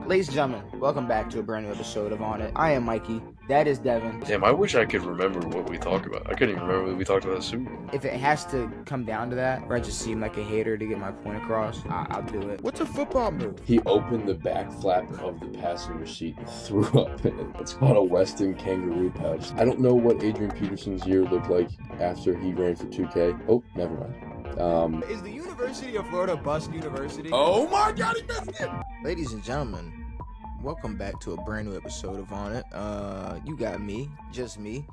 Ladies and gentlemen, welcome back to a brand new episode of On It. I am Mikey. That is Devin. Damn, I wish I could remember what we talked about. I couldn't even remember what we talked about the Super Bowl. If it has to come down to that, or I just seem like a hater to get my point across, I'll do it. What's a football move? He opened the back flap of the passenger seat and threw up in it. It's called a Weston kangaroo pouch. I don't know what Adrian Peterson's year looked like after he ran for 2K. Oh, never mind. Is the University of Florida bust university? Oh my God, he missed it! Ladies and gentlemen, welcome back to a brand new episode of On It. You got me, just me,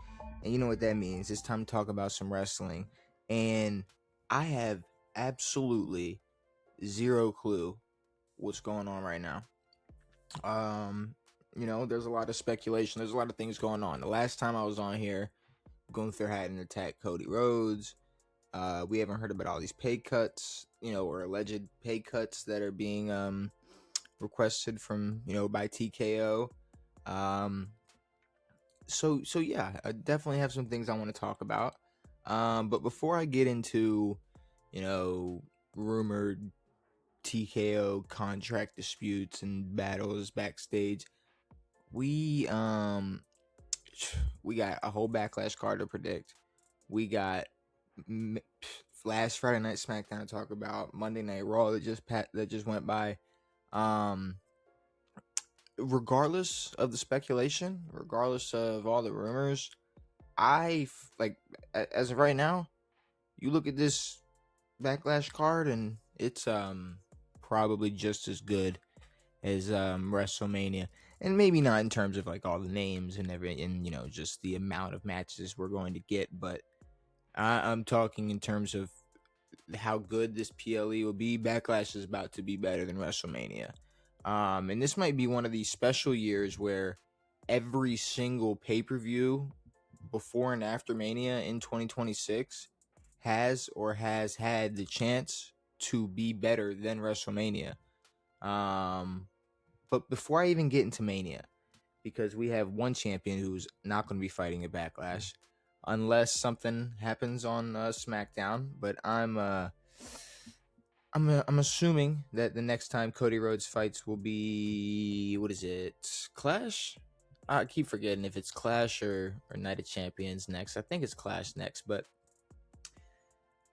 and you know what that means. It's time to talk about some wrestling, and I have absolutely zero clue what's going on right now. There's a lot of speculation. There's a lot of things going on. The last time I was on here, Gunther hadn't attacked Cody Rhodes. We haven't heard about all these pay cuts, or alleged pay cuts that are being requested from by TKO. So yeah, I definitely have some things I want to talk about. But before I get into rumored TKO contract disputes and battles backstage, we got a whole Backlash card to predict. We got last Friday Night SmackDown to talk about, Monday Night Raw that just went by. Regardless of the speculation, regardless of all the rumors, as of right now, you look at this Backlash card and it's probably just as good as WrestleMania, and maybe not in terms of like all the names and just the amount of matches we're going to get, but I'm talking in terms of how good this PLE will be. Backlash is about to be better than WrestleMania. And this might be one of these special years where every single pay-per-view before and after Mania in 2026 has had the chance to be better than WrestleMania. But before I even get into Mania, because we have one champion who's not going to be fighting at Backlash, unless something happens on SmackDown. But I'm assuming that the next time Cody Rhodes fights will be, what is it, Clash? I keep forgetting if it's Clash or Night of Champions next. I think it's Clash next, but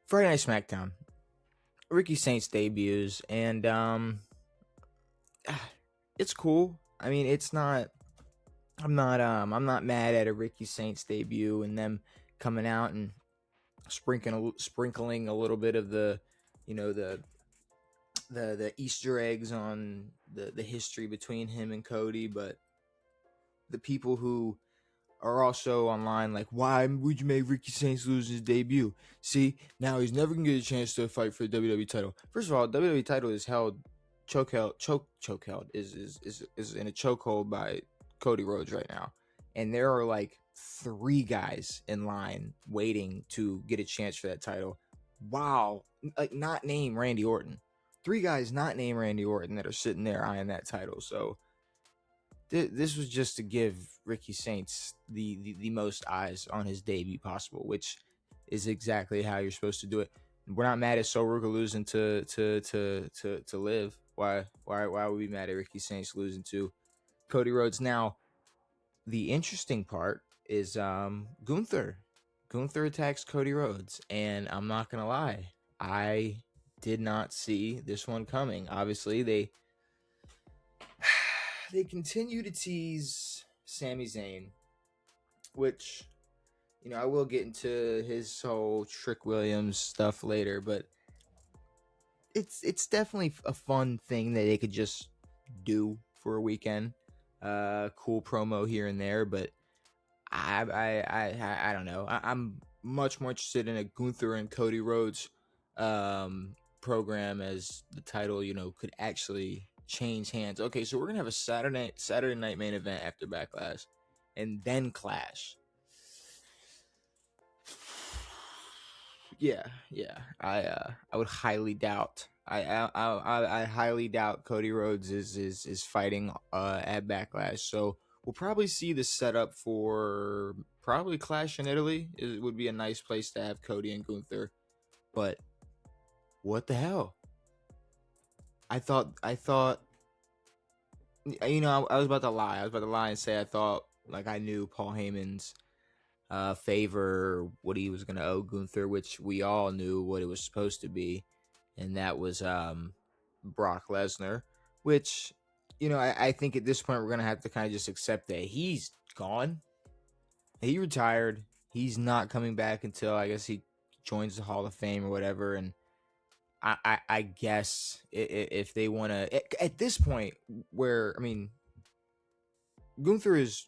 Friday Night SmackDown, Ricky Saints debuts, and it's cool. I mean, it's not. I'm not mad at a Ricky Saints debut and them coming out and sprinkling a little bit of the Easter eggs on the history between him and Cody. But the people who are also online like, why would you make Ricky Saints lose his debut? See, now he's never gonna get a chance to fight for the WWE title. First of all, WWE title is held is in a chokehold by Cody Rhodes right now, and there are like 3 guys in line waiting to get a chance for that title. Wow, like not named Randy Orton. 3 guys not named Randy Orton that are sitting there eyeing that title. So this was just to give Ricky Saints the most eyes on his debut possible, which is exactly how you're supposed to do it. We're not mad at Soruga losing to Liv. Why would we be mad at Ricky Saints losing to Cody Rhodes? Now, the interesting part is Gunther. Gunther attacks Cody Rhodes, and I'm not gonna lie, I did not see this one coming. Obviously, they continue to tease Sami Zayn, which I will get into his whole Trick Williams stuff later, but it's definitely a fun thing that they could just do for a weekend. Cool promo here and there, but I don't know. I'm much more interested in a Gunther and Cody Rhodes program, as the title could actually change hands. Okay, so we're gonna have a Saturday night main event after Backlash, and then Clash. Yeah. I would highly doubt. I highly doubt Cody Rhodes is fighting at Backlash. So we'll probably see the setup for probably Clash in Italy. It would be a nice place to have Cody and Gunther. But what the hell? I thought I was about to lie. I was about to lie and say I thought like I knew Paul Heyman's favor, what he was going to owe Gunther, which we all knew what it was supposed to be, and that was Brock Lesnar. Which I think at this point we're going to have to kind of just accept that he's gone. He retired. He's not coming back until I guess he joins the Hall of Fame or whatever, and I guess if they want to at this point where Gunther is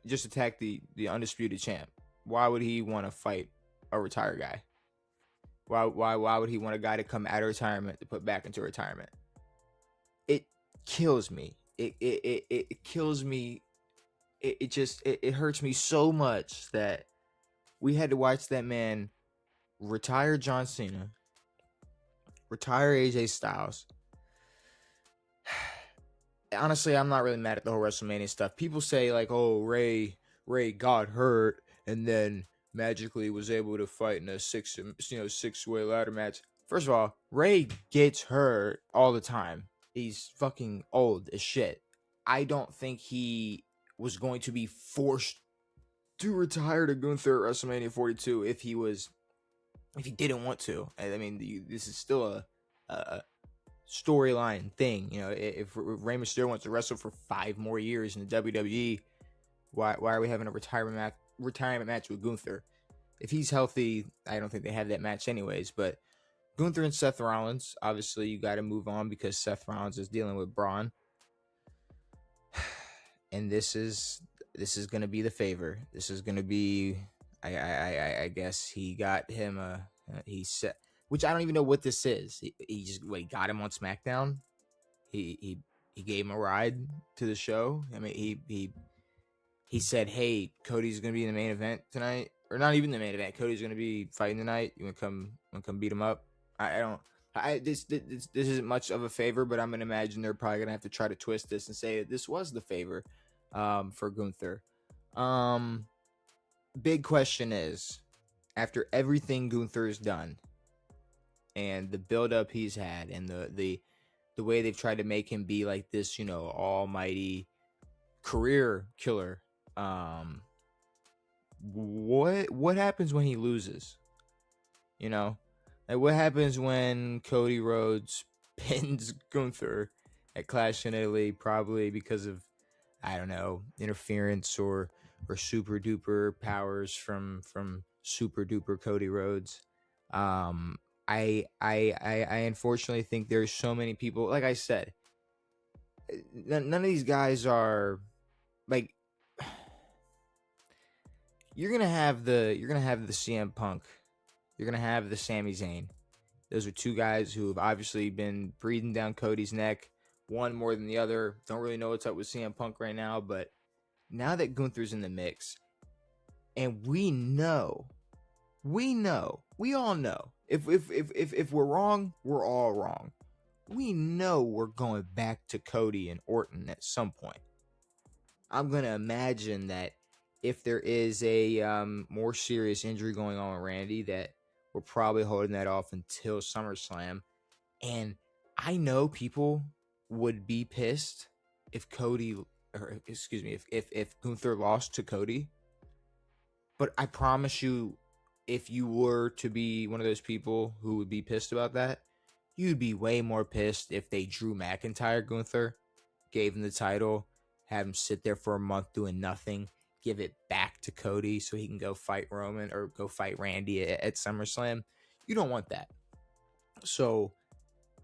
just attacked the undisputed champ. Why would he want to fight a retired guy? Why would he want a guy to come out of retirement to put back into retirement? It kills me. It kills me. It hurts me so much that we had to watch that man retire John Cena, retire AJ Styles. Honestly, I'm not really mad at the whole WrestleMania stuff. People say like, "Oh, Ray got hurt and then magically was able to fight in a six-way ladder match." First of all, Ray gets hurt all the time. He's fucking old as shit. I don't think he was going to be forced to retire to Gunther at WrestleMania 42 if he didn't want to. I mean, this is still a storyline thing. If Rey Mysterio wants to wrestle for 5 more years in the WWE, why are we having a retirement match with Gunther? If he's healthy, I don't think they have that match anyways. But Gunther and Seth Rollins, obviously you got to move on because Seth Rollins is dealing with Braun, and this is going to be the favor. This is going to be, I guess he got him he said, which I don't even know what this is. He just got him on SmackDown. He gave him a ride to the show. I mean, he said, "Hey, Cody's gonna be in the main event tonight, or not even the main event. Cody's gonna be fighting tonight. You wanna come beat him up?" This isn't much of a favor, but I'm gonna imagine they're probably gonna have to try to twist this and say that this was the favor, for Gunther. Big question is, after everything Gunther's done, and the build-up he's had, and the way they've tried to make him be like this, almighty career killer. What happens when he loses? Like what happens when Cody Rhodes pins Gunther at Clash in Italy, probably because of, I don't know, interference or super duper powers from super duper Cody Rhodes. I unfortunately think there's so many people, like I said, none of these guys are like, you're gonna have the CM Punk, you're gonna have the Sami Zayn. Those are two guys who have obviously been breathing down Cody's neck, one more than the other. Don't really know what's up with CM Punk right now, but now that Gunther's in the mix, and we all know, if we're wrong, we're all wrong. We know we're going back to Cody and Orton at some point. I'm gonna imagine that if there is a more serious injury going on with Randy, that we're probably holding that off until SummerSlam. And I know people would be pissed if if Gunther lost to Cody. But I promise you, if you were to be one of those people who would be pissed about that, you'd be way more pissed if they Drew McIntyre Gunther, gave him the title, have him sit there for a month doing nothing, give it back to Cody so he can go fight Roman or go fight Randy at SummerSlam. You don't want that. So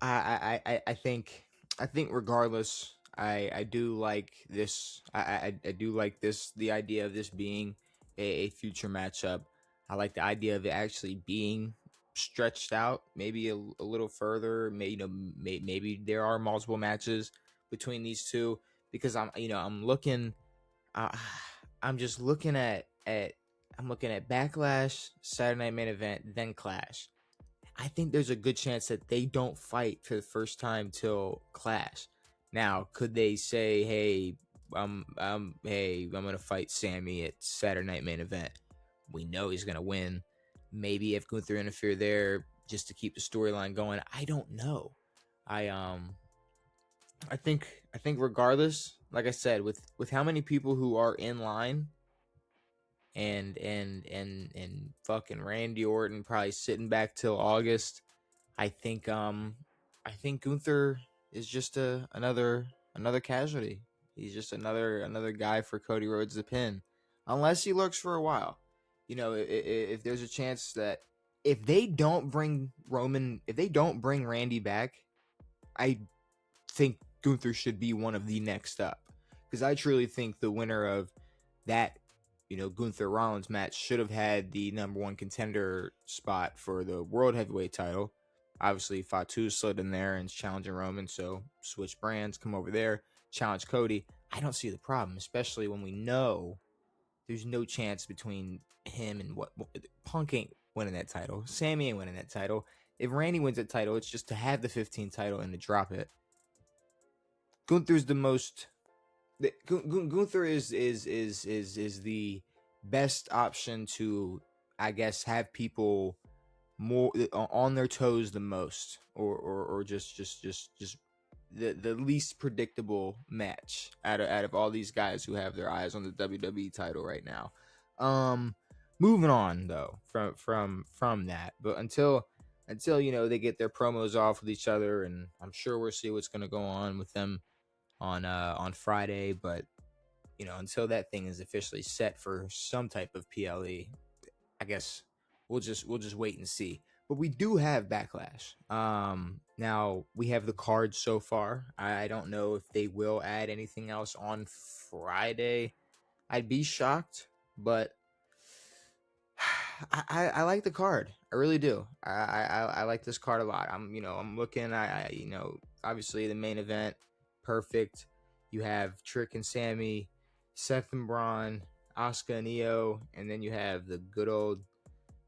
I think regardless, I do like this. I do like this, the idea of this being a future matchup. I like the idea of it actually being stretched out, maybe a little further. Maybe there are multiple matches between these two, because I'm looking at Backlash, Saturday Night Main Event, then Clash. I think there's a good chance that they don't fight for the first time till Clash. Now, could they say, "Hey, I'm gonna fight Sammy at Saturday Night Main Event"? We know he's gonna win. Maybe if Gunther interfere there just to keep the storyline going, I don't know. I think regardless, like I said, with how many people who are in line, and fucking Randy Orton probably sitting back till August. I think Gunther is just another casualty. He's just another guy for Cody Rhodes to pin, unless he lurks for a while. If there's a chance that if they don't bring Randy back, I think Gunther should be one of the next up, because I truly think the winner of that Gunther Rollins match should have had the number one contender spot for the world heavyweight title. Obviously, Fatu slid in there and is challenging Roman, so switch brands, come over there, challenge Cody. I don't see the problem, especially when we know there's no chance between him and Punk ain't winning that title. Sammy ain't winning that title. If Randy wins that title, it's just to have the 15 title and to drop it. Gunther's the most. Gunther is the best option to, I guess, have people more on their toes the most, or just the least predictable match out of all these guys who have their eyes on the WWE title right now. Moving on though from that, but until they get their promos off with each other, and I'm sure we'll see what's gonna go on with them on Friday, but until that thing is officially set for some type of PLE, I guess we'll just wait and see. But we do have Backlash. Now we have the card so far. I don't know if they will add anything else on Friday. I'd be shocked, but I like the card. I really do. I like this card a lot. I'm looking. Obviously the main event, perfect. You have Trick and Sammy, Seth and Braun, Asuka and Io, and then you have the good old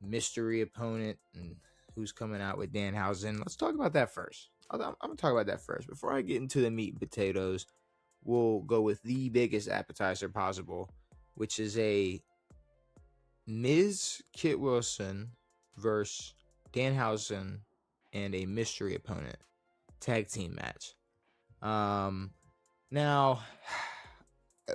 mystery opponent, and who's coming out with Danhausen. Let's talk about that first. I'm gonna talk about that first before I get into the meat and potatoes. We'll go with the biggest appetizer possible, which is a Miz Kit Wilson versus Danhausen and a mystery opponent tag team match. Now,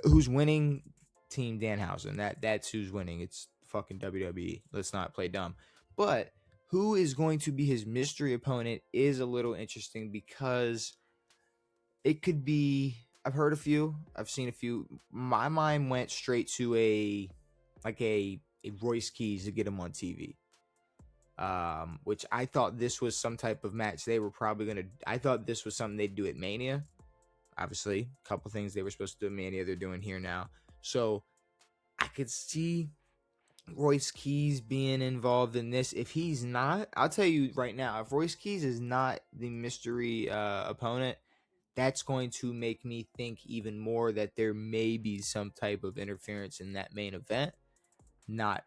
who's winning? Team Danhausen. That's who's winning. It's fucking WWE. Let's not play dumb. But who is going to be his mystery opponent is a little interesting, because it could be. I've heard a few. I've seen a few. My mind went straight to a Royce Keys to get him on TV. Which I thought this was some type of match they were probably gonna. I thought this was something they'd do at Mania. Obviously, a couple things they were supposed to do at Mania, they're doing here now. So I could see Royce Keys being involved in this. If he's not, I'll tell you right now, if Royce Keys is not the mystery opponent, that's going to make me think even more that there may be some type of interference in that main event. Not,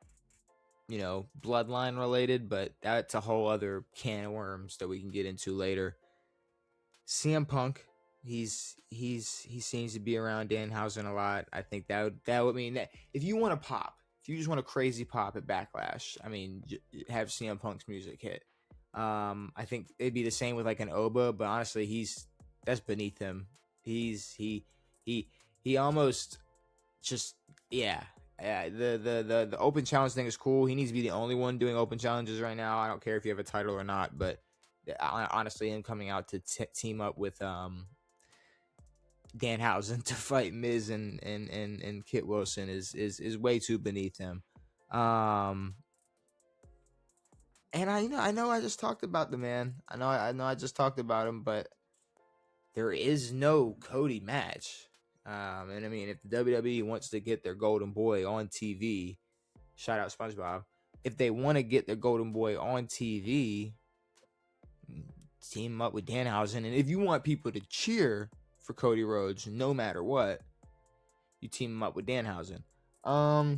bloodline related, but that's a whole other can of worms that we can get into later. CM Punk, he seems to be around Danhausen a lot. I think that would mean that if you want to pop, if you just want a crazy pop at Backlash, have CM Punk's music hit. I think it'd be the same with like an Oba, but honestly, that's beneath him. He almost just, yeah. The open challenge thing is cool. He needs to be the only one doing open challenges right now. I don't care if you have a title or not, but honestly, him coming out to team up with Danhausen to fight Miz and Kit Wilson is way too beneath him. And I know I just talked about the man. I know I just talked about him, but there is no Cody match. And if the WWE wants to get their golden boy on TV, shout out SpongeBob. If they want to get their golden boy on TV, team him up with Danhausen. And if you want people to cheer for Cody Rhodes, no matter what, you team him up with Danhausen. But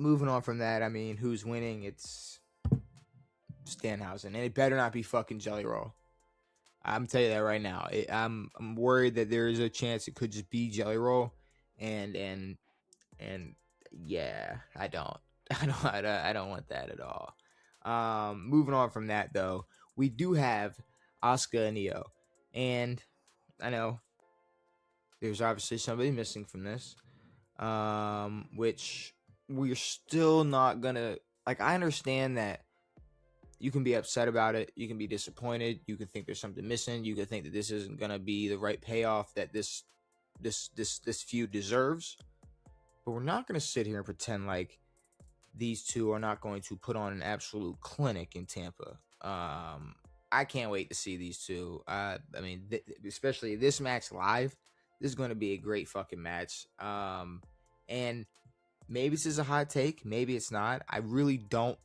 moving on from that, who's winning? It's Danhausen, and it better not be fucking Jelly Roll. I'm telling you that right now. I'm worried that there is a chance it could just be Jelly Roll, and yeah, I don't want that at all. Moving on from that though, we do have Asuka and Io. And I know there's obviously somebody missing from this, which we're still not gonna like. I understand that you can be upset about it, you can be disappointed, you can think there's something missing, you can think that this isn't gonna be the right payoff that this feud deserves. But we're not gonna sit here and pretend like these two are not going to put on an absolute clinic in Tampa. I can't wait to see these two. I mean, especially this match live. This is going to be a great fucking match. And maybe this is a hot take, maybe it's not. I really don't.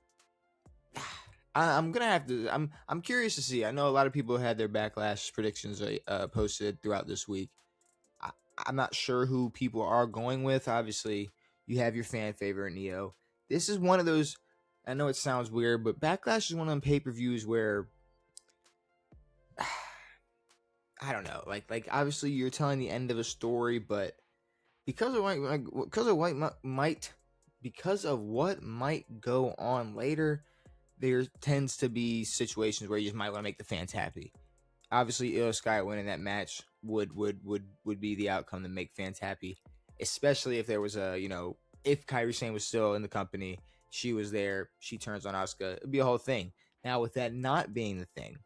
I'm gonna have to. I'm curious to see. I know a lot of people had their Backlash predictions posted throughout this week. I'm not sure who people are going with. Obviously, you have your fan favorite Neo. This is one of those. I know it sounds weird, but Backlash is one of them pay-per-views where I don't know. Like obviously you're telling the end of a story, but because of what might go on later, there tends to be situations where you just might want to make the fans happy. Obviously, Io Sky winning that match would be the outcome to make fans happy, especially if there was if Kairi Sane was still in the company, she was there, she turns on Asuka, it'd be a whole thing. Now, with that not being the thing,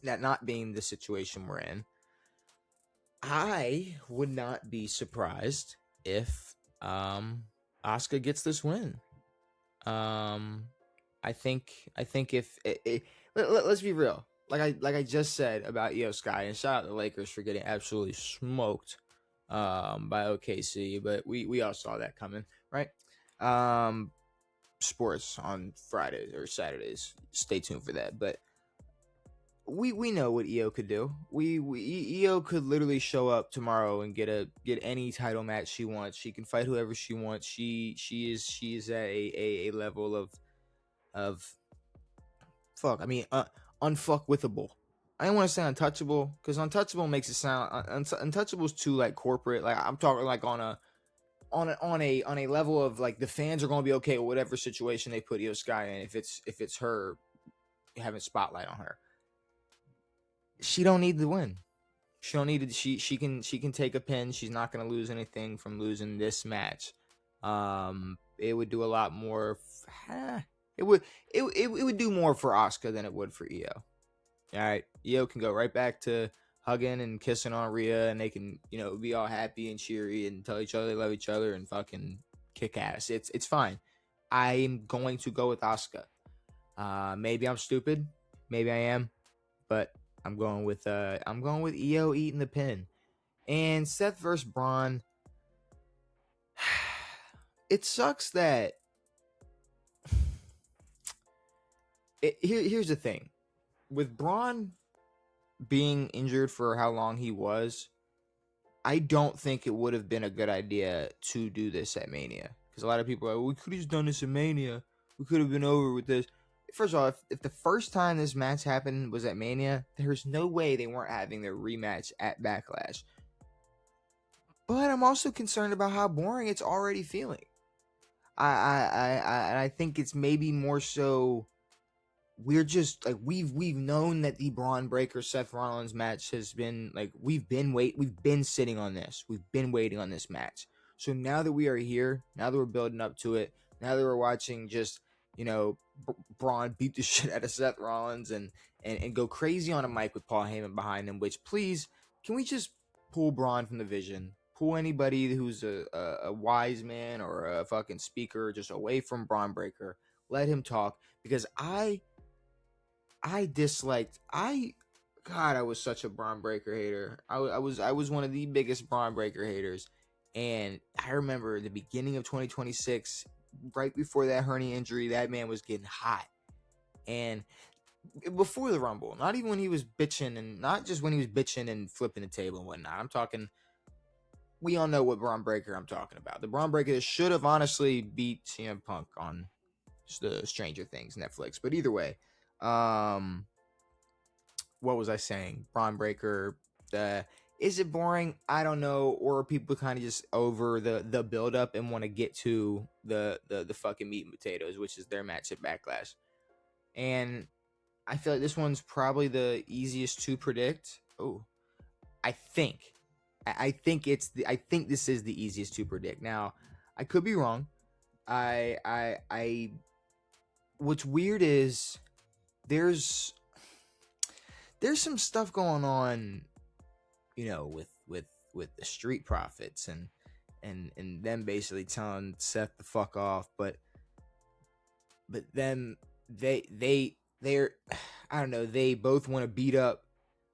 that not being the situation we're in, I would not be surprised if Asuka gets this win. I think if let's be real. Like I just said about Io Sky, and shout out to the Lakers for getting absolutely smoked by OKC, but we all saw that coming, right? Sports on Fridays or Saturdays. Stay tuned for that. But we know what Io could do. Io could literally show up tomorrow and get any title match she wants. She can fight whoever she wants. She is at a level of fuck. I mean, unfuckwithable. I don't want to say untouchable because untouchable makes it sound untouchable is too like corporate. Like I'm talking like on a level of like the fans are gonna be okay with whatever situation they put Io Sky in if it's her having spotlight on her. She don't need to win. She don't need to. She can take a pin. She's not gonna lose anything from losing this match. It would do a lot more. It would do more for Asuka than it would for Io. All right, Io can go right back to hugging and kissing on Rhea, and they can be all happy and cheery and tell each other they love each other and fucking kick ass. It's fine. I'm going to go with Asuka. Maybe I'm stupid. Maybe I am, but I'm going with Io eating the pin. And Seth versus Braun. It sucks that here's the thing. With Braun being injured for how long he was, I don't think it would have been a good idea to do this at Mania. Because a lot of people are like, we could have just done this at Mania. We could have been over with this. First of all, if the first time this match happened was at Mania, there's no way they weren't having their rematch at Backlash. But I'm also concerned about how boring it's already feeling. I think it's maybe more so we're just like we've known that the Braun Breaker Seth Rollins match has been like we've been sitting on this. We've been waiting on this match. So now that we are here, now that we're building up to it, now that we're watching just Braun beat the shit out of Seth Rollins and go crazy on a mic with Paul Heyman behind him, which please, can we just pull Braun from the vision? Pull anybody who's a wise man or a fucking speaker just away from Braun Breaker. Let him talk, because I was such a Braun Breaker hater. I was one of the biggest Braun Breaker haters. And I remember the beginning of 2026, right before that hernia injury, that man was getting hot. And before the Rumble, not even when he was bitching, and not just when he was bitching and flipping the table and whatnot. I'm talking, we all know what Braun Breaker I'm talking about. The Braun Breaker that should have honestly beat CM Punk on the Stranger Things Netflix. But either way, what was I saying? Braun Breaker, is it boring? I don't know. Or are people kind of just over the build up and want to get to the fucking meat and potatoes, which is their match at Backlash. And I feel like this one's probably the easiest to predict. Oh, I think, I think I think this is the easiest to predict. Now, I could be wrong. I. What's weird is there's some stuff going on, with the Street Profits and them basically telling Seth to fuck off, but then they're I don't know, they both want to beat up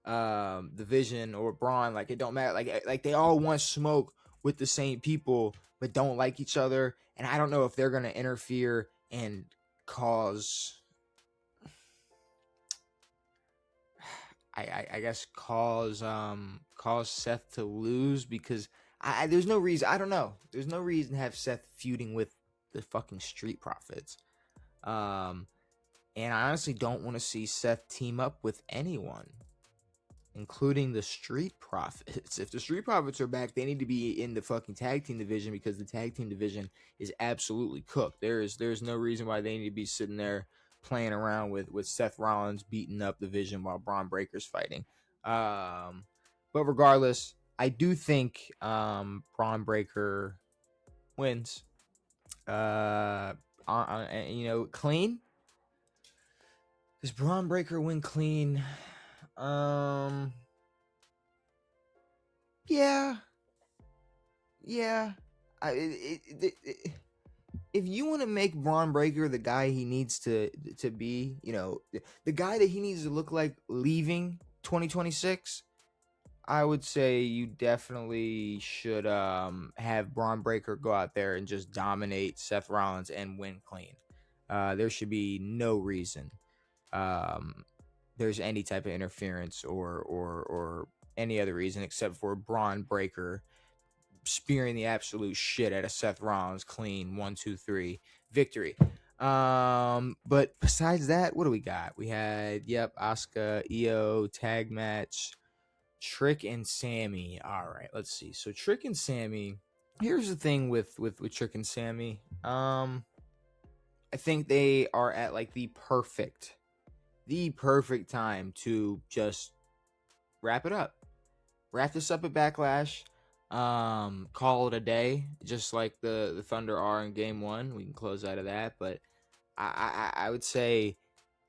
the Vision or Braun. Like, it don't matter, like they all want smoke with the same people but don't like each other, and I don't know if they're gonna interfere and cause I guess cause Seth to lose, because there's no reason. I don't know. There's no reason to have Seth feuding with the fucking Street Profits. And I honestly don't want to see Seth team up with anyone, including the Street Profits. If the Street Profits are back, they need to be in the fucking tag team division, because the tag team division is absolutely cooked. There's no reason why they need to be sitting there playing around with Seth Rollins beating up the Vision while Braun Breaker's fighting. But regardless, I do think Braun Breaker wins. Clean. Does Braun Breaker win clean? Yeah. If you want to make Braun Breaker the guy he needs to be, the guy that he needs to look like leaving 2026, I would say you definitely should have Braun Breaker go out there and just dominate Seth Rollins and win clean. There should be no reason there's any type of interference or any other reason except for Braun Breaker spearing the absolute shit out of Seth Rollins clean 1, 2, 3 victory. But besides that, what do we got? We had Asuka, Io tag match, Trick and Sammy. All right, let's see. So Trick and Sammy. Here's the thing with Trick and Sammy. I think they are at like the perfect time to just wrap it up. Wrap this up at Backlash. Call it a day, just like the Thunder are in Game 1. We can close out of that, but I would say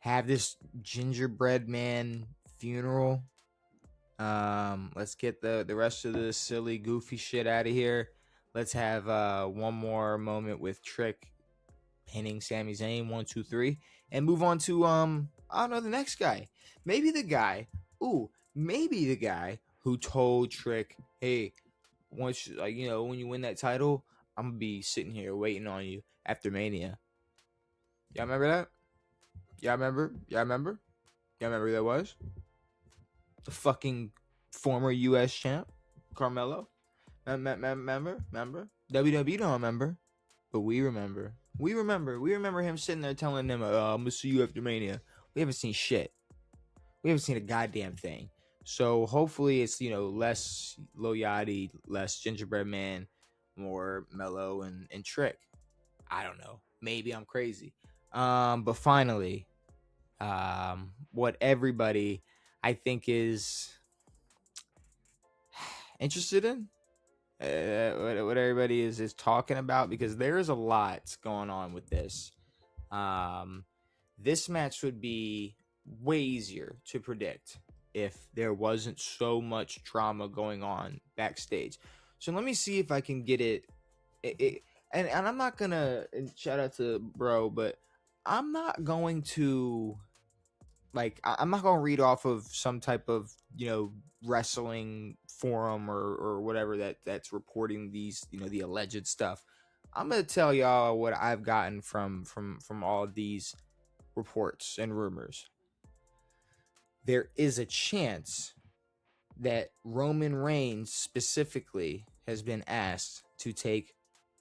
have this gingerbread man funeral. Let's get the rest of the silly, goofy shit out of here. Let's have one more moment with Trick pinning Sami Zayn 1, 2, 3, and move on to I don't know, the next guy. Maybe the guy who told Trick, hey, once when you win that title, I'm gonna be sitting here waiting on you after Mania. Y'all remember that? Y'all remember who that was? The fucking former U.S. champ, Carmelo. Remember? WWE don't remember, but we remember. We remember him sitting there telling them, I'm gonna see you after Mania. We haven't seen shit. We haven't seen a goddamn thing. So hopefully it's, less Lil Yachty, less Gingerbread Man, more Mello and Trick. I don't know. Maybe I'm crazy. But finally, what everybody I think is interested in, what everybody is talking about, because there is a lot going on with this. This match would be way easier to predict if there wasn't so much drama going on backstage. So let me see if I can get it. And I'm not gonna, and shout out to bro, but I'm not going to I'm not gonna read off of some type of wrestling forum or whatever that's reporting these the alleged stuff. I'm gonna tell y'all what I've gotten from all of these reports and rumors. There is a chance that Roman Reigns specifically has been asked to take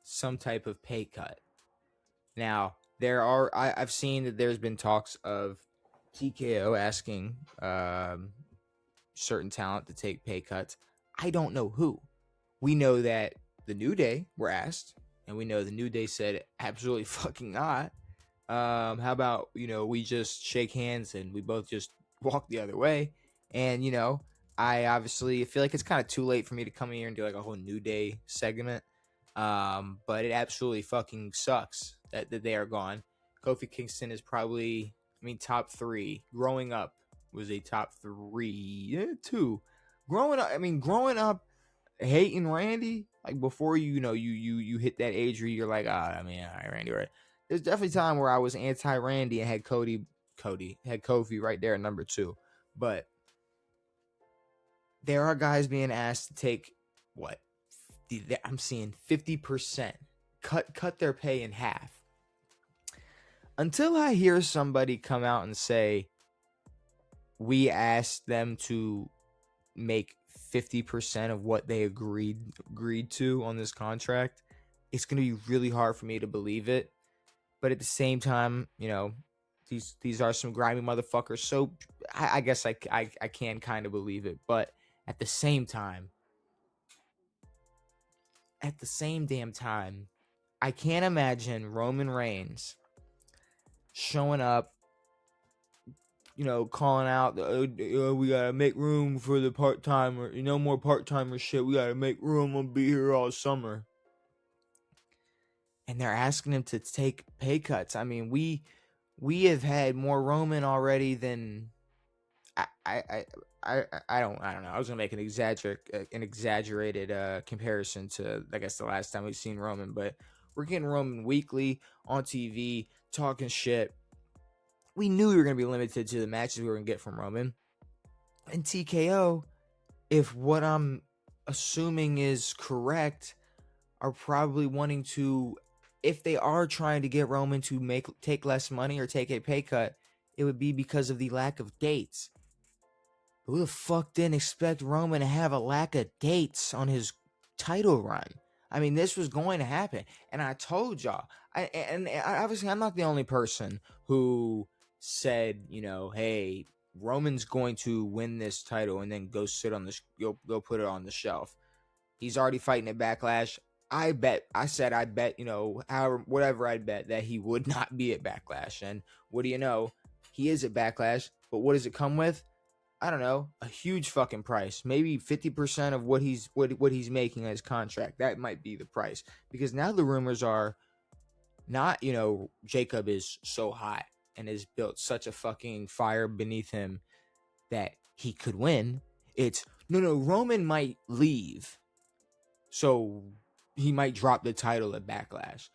some type of pay cut. Now, I've seen that there's been talks of TKO asking certain talent to take pay cuts. I don't know who. We know that the New Day were asked, and we know the New Day said absolutely fucking not. How about we just shake hands and we both just walk the other way? And I obviously feel like it's kind of too late for me to come in here and do like a whole New Day segment. But it absolutely fucking sucks that they are gone. Kofi Kingston is probably, top 3. Growing up was a top 3, 2. Growing up hating Randy, like before you hit that age where you're like, all right, Randy, right? There's definitely a time where I was anti Randy and had Kofi right there at number 2. But there are guys being asked to take what? I'm seeing 50%. Cut their pay in half. Until I hear somebody come out and say, we asked them to make 50% of what they agreed to on this contract, it's going to be really hard for me to believe it. But at the same time, these are some grimy motherfuckers. So I guess I can kind of believe it. But at the same damn time, I can't imagine Roman Reigns showing up, calling out, we gotta make room for the part-timer, no more part-timer shit, we gotta make room, I'll be here all summer. And they're asking him to take pay cuts. I mean, we have had more Roman already than I don't know. I was gonna make an exaggerated comparison to, I guess, the last time we've seen Roman, but we're getting Roman weekly on TV talking shit. We knew we were gonna be limited to the matches we were gonna get from Roman. And TKO, if what I'm assuming is correct, are probably wanting to, if they are trying to get Roman to take less money or take a pay cut, it would be because of the lack of dates. Who the fuck didn't expect Roman to have a lack of dates on his title run? I mean, this was going to happen. And I told y'all, obviously I'm not the only person who said, hey, Roman's going to win this title and then go sit on go put it on the shelf. He's already fighting at Backlash. I bet, whatever I'd bet, that he would not be at Backlash. And what do you know? He is at Backlash, but what does it come with? I don't know, a huge fucking price. Maybe 50% of what he's making on his contract. That might be the price. Because now the rumors are not, Jacob is so hot and has built such a fucking fire beneath him that he could win. It's, no, Roman might leave. So he might drop the title at Backlash.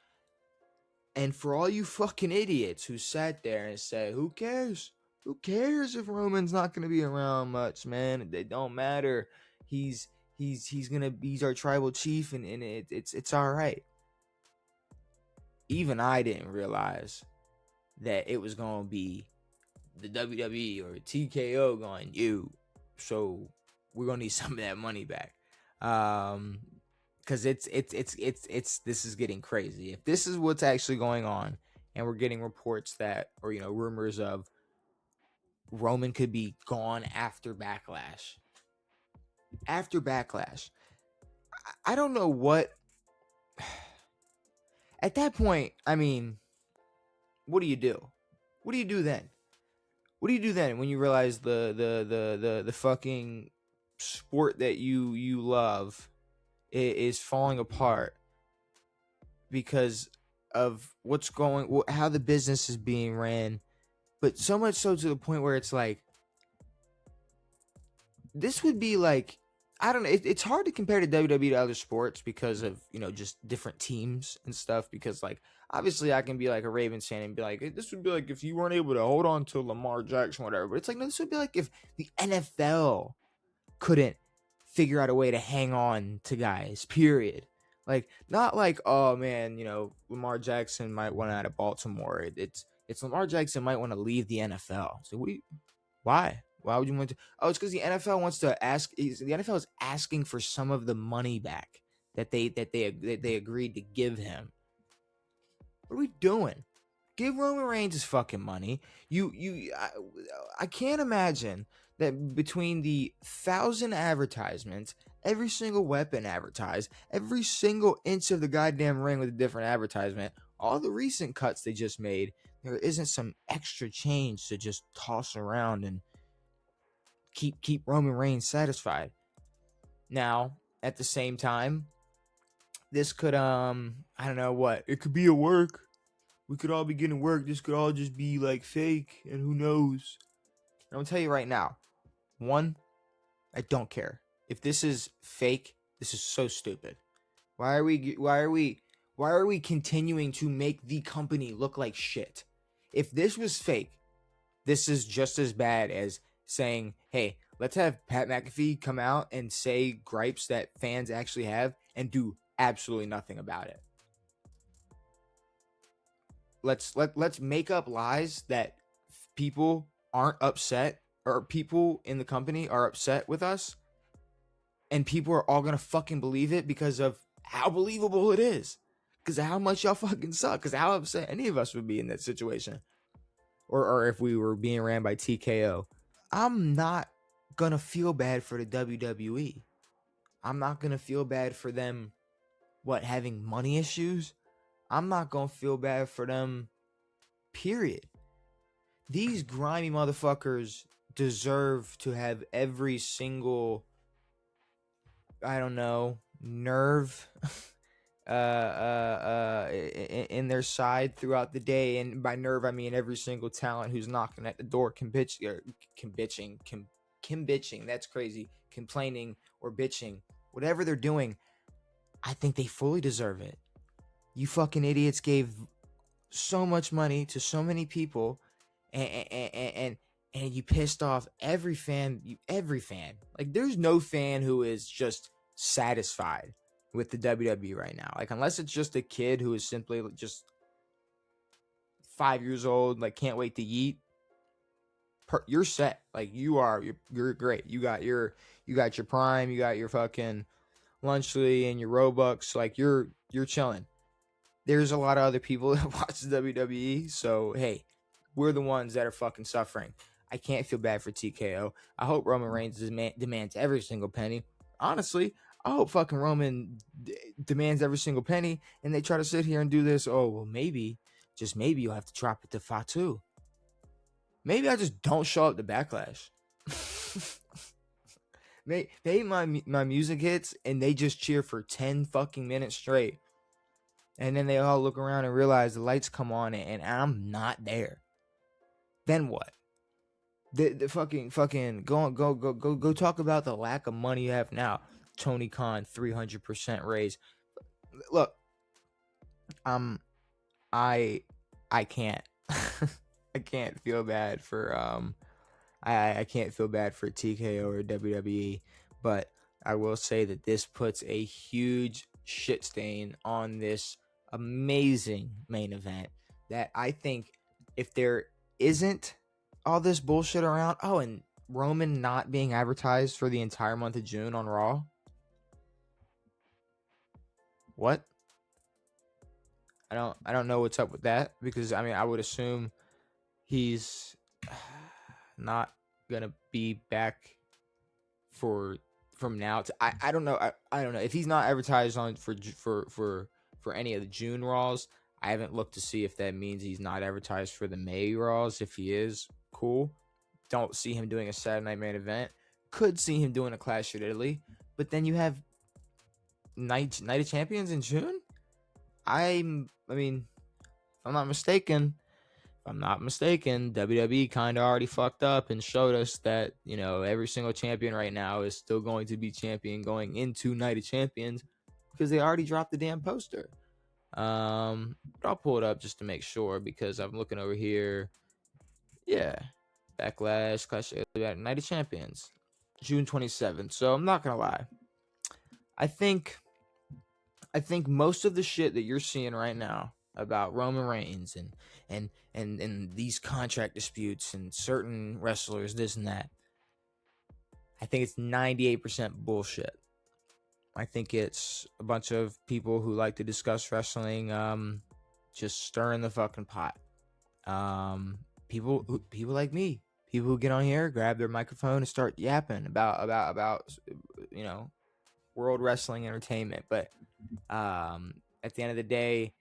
And for all you fucking idiots who sat there and said, who cares? Who cares if Roman's not gonna be around much, man? It don't matter. He's our tribal chief, and it's all right. Even I didn't realize that it was gonna be the WWE or TKO going, so we're gonna need some of that money back, because it's this is getting crazy. If this is what's actually going on, and we're getting reports that, or rumors of, Roman could be gone after Backlash. I don't know what. At that point, I mean, what do you do? What do you do then? What do you do then when you realize the fucking sport that you love is falling apart because of how the business is being ran? But so much so to the point where it's like, this would be like, I don't know. It's hard to compare to WWE to other sports because of, just different teams and stuff. Because, like, obviously I can be like a Ravens fan and be like, this would be like if you weren't able to hold on to Lamar Jackson, whatever. But it's like, no, this would be like if the NFL couldn't figure out a way to hang on to guys, period. Like, not like, oh man, Lamar Jackson might want out of Baltimore. It's Lamar Jackson might want to leave the NFL. So why? Why would you want to? Oh, it's because the NFL wants to ask. The NFL is asking for some of the money back that they agreed to give him. What are we doing? Give Roman Reigns his fucking money. I can't imagine that between the 1,000 advertisements, every single weapon advertised, every single inch of the goddamn ring with a different advertisement, all the recent cuts they just made, there isn't some extra change to just toss around and keep Roman Reigns satisfied. Now, at the same time, this could I don't know what. It could be a work. We could all be getting work. This could all just be like fake, and who knows? And I'll tell you right now. One, I don't care. If this is fake, this is so stupid. Why are we continuing to make the company look like shit? If this was fake, this is just as bad as saying, "Hey, let's have Pat McAfee come out and say gripes that fans actually have and do absolutely nothing about it." Let's make up lies that people aren't upset, or people in the company are upset with us, and people are all gonna fucking believe it because of how believable it is, because of how much y'all fucking suck, because how upset any of us would be in that situation, or if we were being ran by TKO. I'm not gonna feel bad for the WWE. I'm not gonna feel bad for them having money issues. I'm not gonna feel bad for them, period. These grimy motherfuckers deserve to have every single, I don't know, nerve in their side throughout the day. And by nerve, I mean every single talent who's knocking at the door bitching. That's crazy. Complaining or bitching, whatever they're doing, I think they fully deserve it. You fucking idiots gave so much money to so many people, and you pissed off every fan. Like, there's no fan who is just satisfied with the WWE right now. Like, unless it's just a kid who is simply just 5 years old, like can't wait to yeet. You're set. Like, you're great. You got your Prime. You got your fucking Lunchly and your Robux. Like, you're chilling. There's a lot of other people that watch the WWE, so hey, we're the ones that are fucking suffering. I can't feel bad for TKO. I hope Roman Reigns demands every single penny. Honestly, I hope fucking Roman demands every single penny, and they try to sit here and do this. Oh, well, maybe, just maybe, you'll have to drop it to Fatu. Maybe I just don't show up to Backlash. Maybe my music hits, and they just cheer for 10 fucking minutes straight. And then they all look around and realize the lights come on and I'm not there. Then what? The fucking go talk about the lack of money you have now. Tony Khan 300% raise. Look, I can't I can't feel bad for I can't feel bad for TKO or WWE, but I will say that this puts a huge shit stain on this amazing main event, that I think if there isn't all this bullshit around, and Roman not being advertised for the entire month of June on Raw. What? I don't know what's up with that, because I mean, I would assume he's not gonna be back from now to I don't know. I don't know if he's not advertised on for any of the June Raws. I haven't looked to see if that means he's not advertised for the May Raws. If he is, cool. Don't see him doing a Saturday Night Main Event. Could see him doing a Clash at Italy. But then you have Night of Champions in June? I mean, if I'm not mistaken, WWE kind of already fucked up and showed us that, you know, every single champion right now is still going to be champion going into Night of Champions, because they already dropped the damn poster. But I'll pull it up just to make sure, because I'm looking over here. Yeah, Backlash, Clash of Night of Champions, June 27th. So I'm not gonna lie. I think most of the shit that you're seeing right now about Roman Reigns and these contract disputes and certain wrestlers, this and that, I think it's 98% bullshit. I think it's a bunch of people who like to discuss wrestling, just stirring the fucking pot. People like me, people who get on here, grab their microphone and start yapping about you know, world wrestling entertainment. But at the end of the day,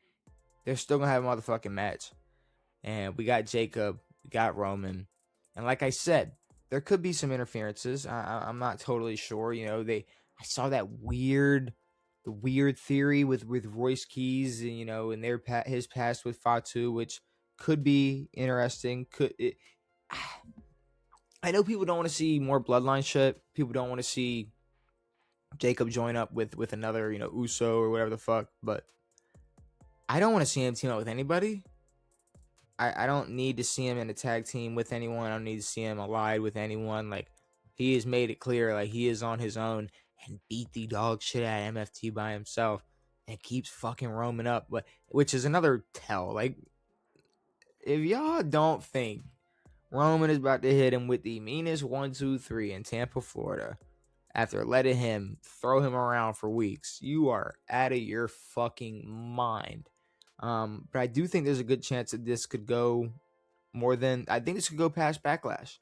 they're still gonna have a motherfucking match. And we got Jacob, we got Roman, and like I said, there could be some interferences. I'm not totally sure. I saw that the weird theory with Royce Keys, and his past with Fatu, which could be interesting. I know people don't want to see more bloodline shit. People don't want to see Jacob join up with another, Uso or whatever the fuck. But I don't want to see him team up with anybody. I don't need to see him in a tag team with anyone. I don't need to see him allied with anyone. Like, he has made it clear, like, he is on his own and beat the dog shit out of MFT by himself and keeps fucking Roman up. But which is another tell. Like, if y'all don't think Roman is about to hit him with the meanest 1-2-3 in Tampa, Florida, after letting him throw him around for weeks, you are out of your fucking mind. But I do think there's a good chance that this could go I think this could go past Backlash.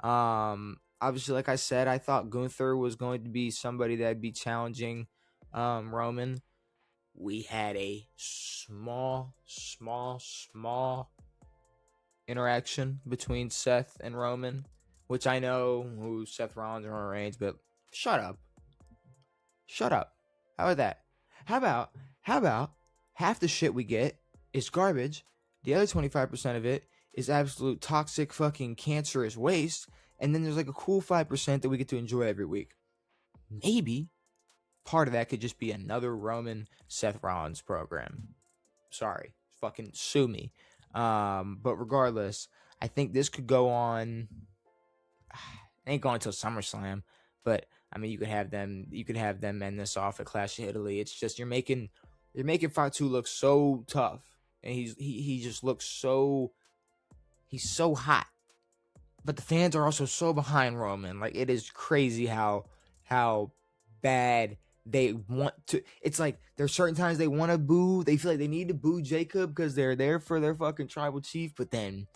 Obviously, like I said, I thought Gunther was going to be somebody that'd be challenging Roman. We had a small interaction between Seth and Roman, which I know who Seth Rollins and Roman Reigns, but shut up. How about that? How about half the shit we get is garbage, the other 25% of it is absolute toxic fucking cancerous waste, and then there's like a cool 5% that we get to enjoy every week. Maybe part of that could just be another Roman Seth Rollins program. Sorry, fucking sue me. But regardless, I think this could go on. It ain't going until SummerSlam, but I mean, you could have them end this off at Clash of Italy. It's just you're making Fatu look so tough, and he just looks so, he's so hot. But the fans are also so behind Roman. Like, it is crazy how bad they want to. It's like there's certain times they want to boo. They feel like they need to boo Jacob because they're there for their fucking tribal chief. But then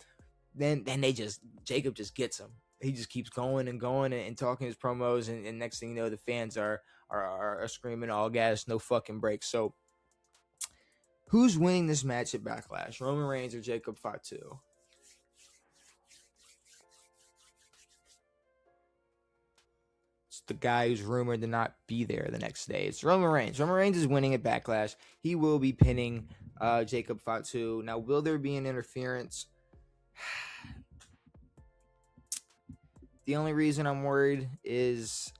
Jacob just gets him. He just keeps going and talking his promos, and next thing you know, the fans are screaming all gas, no fucking breaks. So, who's winning this match at Backlash? Roman Reigns or Jacob Fatu? It's the guy who's rumored to not be there the next day. It's Roman Reigns. Roman Reigns is winning at Backlash. He will be pinning Jacob Fatu. Now, will there be an interference? The only reason I'm worried is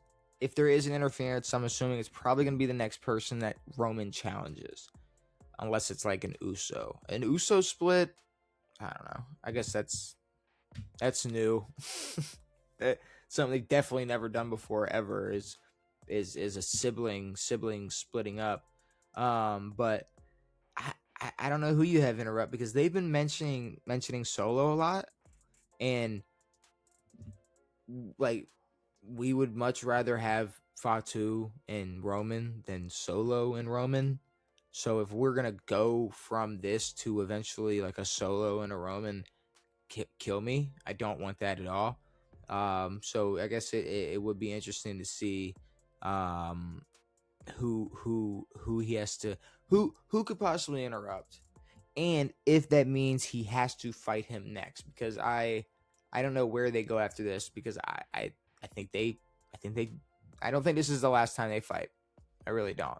if there is an interference, I'm assuming it's probably going to be the next person that Roman challenges. Unless it's like an Uso. An Uso split? I don't know. I guess that's new. Something they've definitely never done before ever is a sibling splitting up. But I don't know who you have interrupt, because they've been mentioning Solo a lot, and like, we would much rather have Fatu and Roman than Solo and Roman. So if we're gonna go from this to eventually like a Solo and a Roman, kill me. I don't want that at all. So I guess it would be interesting to see who he has to who could possibly interrupt, and if that means he has to fight him next, because I don't know where they go after this, because I don't think this is the last time they fight. I really don't.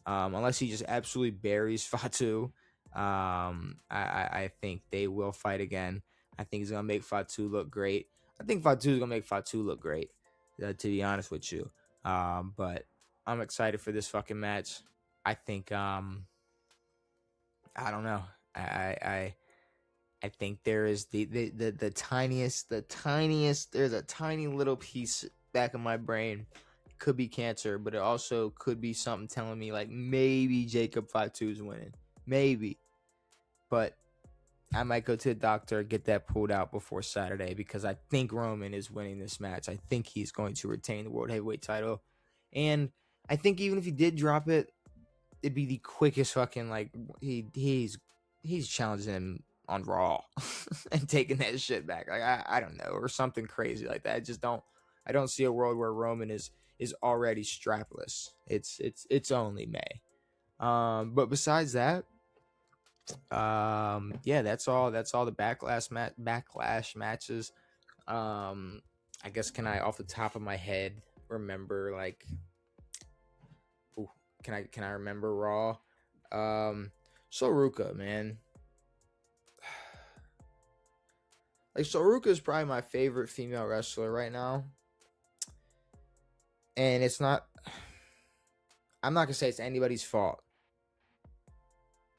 Unless he just absolutely buries Fatu. I think they will fight again. I think he's gonna make Fatu look great. I think Fatu is gonna make Fatu look great, to be honest with you. But I'm excited for this fucking match. I think I don't know. I think there is the tiniest, there's a tiny little piece back in my brain. It could be cancer, but it also could be something telling me like maybe Jacob Fatu is winning. Maybe. But I might go to the doctor, get that pulled out before Saturday, because I think Roman is winning this match. I think he's going to retain the World Heavyweight title. And I think even if he did drop it, it'd be the quickest fucking, like, he's challenging him on Raw and taking that shit back. Like, I don't know, or something crazy like that. I don't see a world where Roman is already strapless. It's only May. But besides that, yeah, that's all the backlash matches. I guess, can I off the top of my head remember like, ooh, can I remember Raw? Soruka, man. Like, Soruka is probably my favorite female wrestler right now. And it's not, I'm not gonna say it's anybody's fault.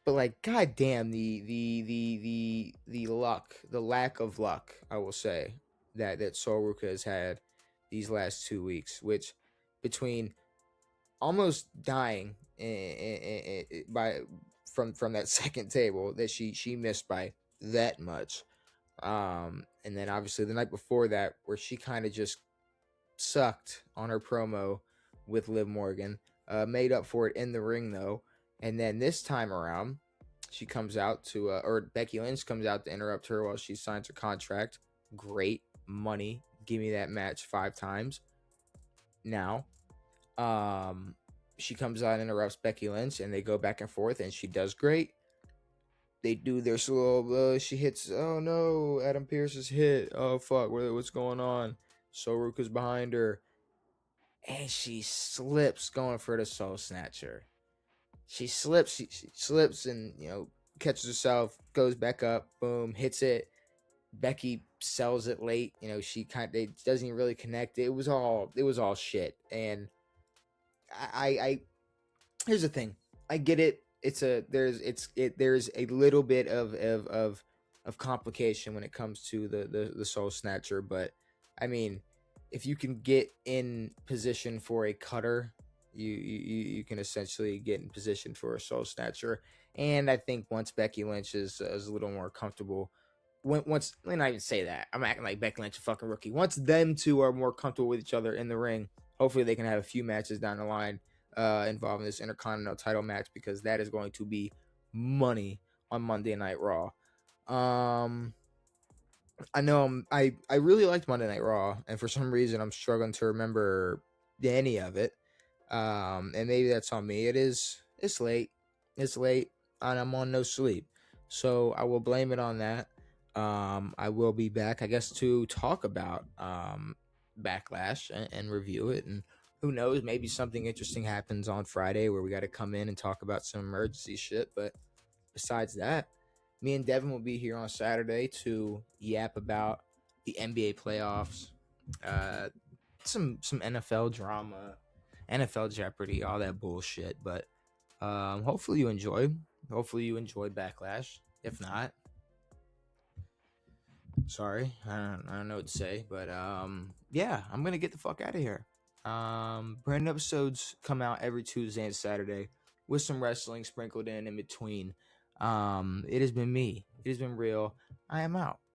But like, goddamn, the luck, the lack of luck, I will say, that Soruka has had these last 2 weeks, which between almost dying by from that second table that she missed by that much, and then obviously the night before that where she kind of just sucked on her promo with Liv Morgan, made up for it in the ring though. And then this time around, she comes out to, or Becky Lynch comes out to interrupt her while she signs her contract. Great money. Give me that match 5 times. Now, she comes out and interrupts Becky Lynch, and they go back and forth, and she does great. They do their slow, she hits, oh no, Adam Pearce is hit. Oh fuck, what's going on? Soruka's behind her. And she slips going for the Soul Snatcher. She slips and, catches herself, goes back up, boom, hits it. Becky sells it late. She it doesn't even really connect. It was all shit. And I here's the thing. I get it. There's a little bit of complication when it comes to the Soul Snatcher, but I mean, if you can get in position for a cutter, you can essentially get in position for a Soul Snatcher. And I think once Becky Lynch is a little more comfortable, once, let me not even say that, I'm acting like Becky Lynch a fucking rookie. Once them two are more comfortable with each other in the ring, hopefully they can have a few matches down the line involving this Intercontinental title match, because that is going to be money on Monday Night Raw. I know I really liked Monday Night Raw, and for some reason I'm struggling to remember any of it. And maybe that's on me. It's late, and I'm on no sleep, so I will blame it on that. I will be back, I guess, to talk about Backlash and review it, and who knows, maybe something interesting happens on Friday where we got to come in and talk about some emergency shit. But besides that, me and Devin will be here on Saturday to yap about the NBA playoffs, some NFL drama, NFL Jeopardy, all that bullshit. But hopefully you enjoy. Hopefully you enjoyed Backlash. If not, sorry, I don't know what to say. But yeah, I'm gonna get the fuck out of here. Brand new episodes come out every Tuesday and Saturday with some wrestling sprinkled in between. It has been me. It has been real. I am out.